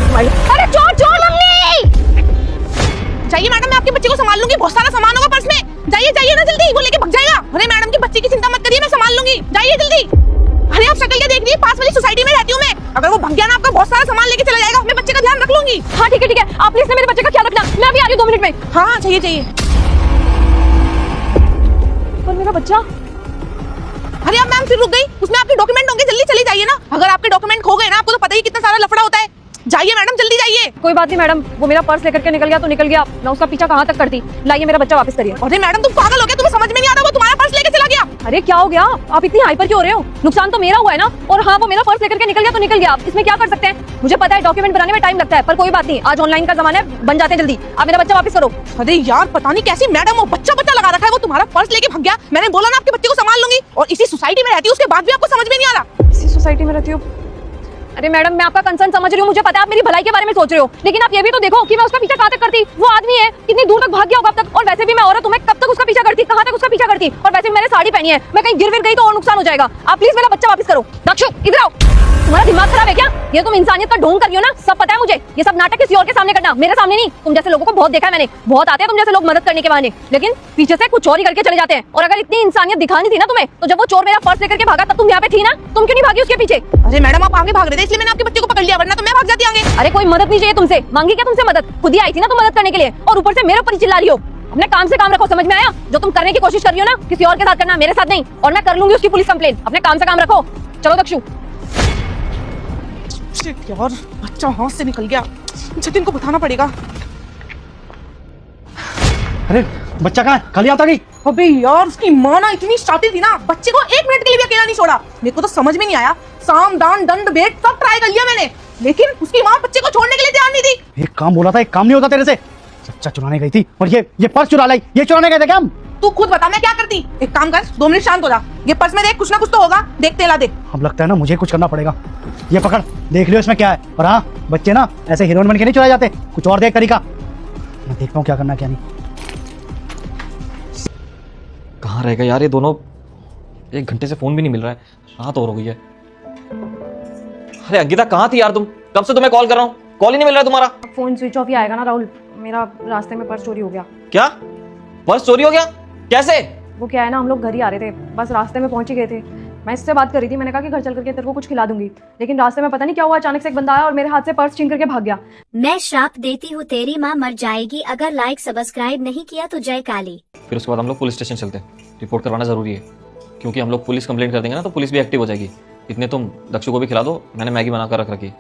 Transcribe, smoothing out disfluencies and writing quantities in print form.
अरे चोर चोर मम्मी! जाइए मैडम, मैं आपके बच्चे को संभाल लूंगी, बहुत सारा सामान होगा पर्स में। जाइए जाइए ना जल्दी, वो लेके भाग जाएगा। अरे मैडम की बच्ची की चिंता मत करिए, मैं संभाल लूंगी, जाइए जल्दी। अरे आप शक्ल क्या देख रही है, पास वाली सोसाइटी में रहती हूँ मैं। अगर वो भाग गया ना, आपका बहुत सारा सामान लेके चला जाएगा। मैं बच्चे का ध्यान रख लूंगी। हाँ ठीक है, आप प्लीज मेरे बच्चे का ख्याल रखना। मैं अभी आ रही हूँ 2 मिनट में। हाँ चाहिए चाहिए। पर मेरा बच्चा? अरे अब मैम फिर रुक गई, उसमें आपके डॉक्यूमेंट होंगे, जल्दी चली जाइए ना। अगर आपके डॉक्यूमेंट खो गए ना, आपको तो पता ही कितना सारा लफड़ा होता है। जाइए मैडम जल्दी जाइए। कोई बात नहीं मैडम, वो मेरा पर्स लेकर के निकल गया तो निकल गया, मैं उसका पीछा कहाँ तक करती। लाइए मेरा बच्चा वापस करिए। अरे मैडम तुम पागल हो गया, तुम्हें समझ में नहीं आ रहा, वो तुम्हारा पर्स लेके चला गया। अरे क्या हो गया, आप इतनी हाइपर क्यों हो रहे हो? नुकसान तो मेरा हुआ है ना। और हाँ, वो मेरा पर्स लेकर के निकल गया तो निकल गया, इसमें क्या कर सकते हैं। मुझे पता है डॉक्यूमेंट बनाने में टाइम लगता है, पर कोई बात नहीं, आज ऑनलाइन का जमाना है, बन जाते हैं जल्दी। आप मेरा बच्चा वापस करो। अरे यार पता नहीं कैसी मैडम हो, बच्चा लगा रखा है, वो तुम्हारा पर्स लेके भाग गया। मैंने बोला ना आपके बच्चे को संभाल लूंगी, और इसी सोसाइटी में रहती हूँ, उसके बाद भी आपको समझ में नहीं आ रहा। इसी सोसाइटी में रहती हूँ? अरे मैडम मैं आपका कंसर्न समझ रही हूँ, मुझे पता है आप मेरी भलाई के बारे में सोच रहे हो, लेकिन आप ये भी तो देखो कि मैं उसका पीछा कहाँ तक करती। वो आदमी है, कितनी दूर तक भाग गया होगा अब तक। और वैसे भी मैं औरत हूँ, मैं कब तक उसका पीछा करती, कहाँ तक उसका पीछा करती। और वैसे भी मैंने साड़ी पहनी है, मैं कहीं गिर गई तो और नुकसान हो जाएगा। आप प्लीज मेरा बच्चा वापस करो। दक्षु इधर आओ। तुम्हारा दिमाग खराब है क्या? ये तुम इंसानियत का ढोंग कर रही हो ना, सब पता है मुझे। ये सब नाटक किसी और के सामने करना, मेरे सामने नहीं। तुम जैसे लोगों को बहुत देखा है मैंने, बहुत आते हैं तुम जैसे लोग मदद करने के बहाने, लेकिन पीछे से कुछ और ही करके चले जाते हैं। और अगर इतनी इंसानियत दिखानी थी ना तुम्हें, तो जब वो चोर मेरा पर्स लेकर के भागा तब तुम यहाँ पे थी ना, तुम क्यों नहीं भागी उसके पीछे? अरे मैडम आप आगे भाग रहे थे इसलिए मैंने आपके बच्चे को पकड़ लिया, वरना तो मैं भाग जाती आगे। अरे कोई मदद नहीं चाहिए तुमसे, मांगी क्या तुमसे मदद? खुद ही आई थी ना तुम मदद करने के लिए, और ऊपर से मेरे ऊपर ही चिल्ला रही हो। अपने काम से काम रखो, समझ में आया? जो तुम करने की कोशिश कर रही हो ना, किसी और के साथ करना, मेरे साथ नहीं। और मैं कर लूंगी उसकी पुलिस कंप्लेन। अपने काम से काम रखो। चलो दक्षु। शिट यार, बच्चा हाथ से निकल गया, जतिन को बताना पड़ेगा। अरे बच्चा कहाँ है? खाली आता गई। अबे यार उसकी माँ ना इतनी शातिर थी ना, बच्चे को 1 मिनट के लिए भी अकेला नहीं छोड़ा। मेरे को तो समझ में नहीं आया, साम दान दंड भेद सब ट्राई कर लिया मैंने, लेकिन उसकी माँ बच्चे को छोड़ने के लिए तैयार नहीं थी। एक काम बोला था, एक काम नहीं होता तेरे से। बच्चा चुराने गई थी और ये पर्स चुरा लाई। ये चुराने गए थे क्या हम? तू खुद बता मैं क्या करती। एक काम कर, 2 मिनट शांत हो जा, ये पर्स में देख, कुछ ना कुछ तो होगा, देख तेला दे। अब लगता है ना मुझे कुछ करना पड़ेगा। ये पकड़, देख लियो इसमें क्या है। और हाँ, बच्चे ना ऐसे हीरोइन बन के नहीं चुराए जाते, कुछ और देख तरीका। मैं देखता हूँ क्या करना क्या नहीं। कहाँ रह गए यार ये दोनों? 1 घंटे से फोन भी नहीं मिल रहा है, रात और हो गई है। अरे अंकिता कहाँ थी यार तुम? कब से तुम्हें कॉल कर रहा हूँ, कॉल ही नहीं मिल रहा है तुम्हारा। फोन स्विच ऑफ ही आएगा ना राहुल, मेरा रास्ते में पर्स चोरी हो गया। क्या? पर्स चोरी हो गया? कैसे? वो क्या है ना, हम लोग घर ही आ रहे थे, बस रास्ते में पहुंच ही गए थे। मैं इससे बात कर रही थी, मैंने कहा कि घर चल करके तेरे को कुछ खिला दूंगी, लेकिन रास्ते में पता नहीं क्या हुआ, अचानक से एक बंदा आया और मेरे हाथ से पर्स छीन करके भाग गया। मैं श्राप देती हूँ तेरी माँ मर जाएगी अगर लाइक सब्सक्राइब नहीं किया तो जय काली। फिर उसके बाद हम लोग पुलिस स्टेशन चलते हैं, रिपोर्ट करवाना जरूरी है, क्योंकि हम लोग पुलिस कंप्लेंट कर देंगे ना तो पुलिस भी एक्टिव हो जाएगी। इतने तुम दक्षु को भी खिला दो, मैंने मैगी बना कर रख रखी।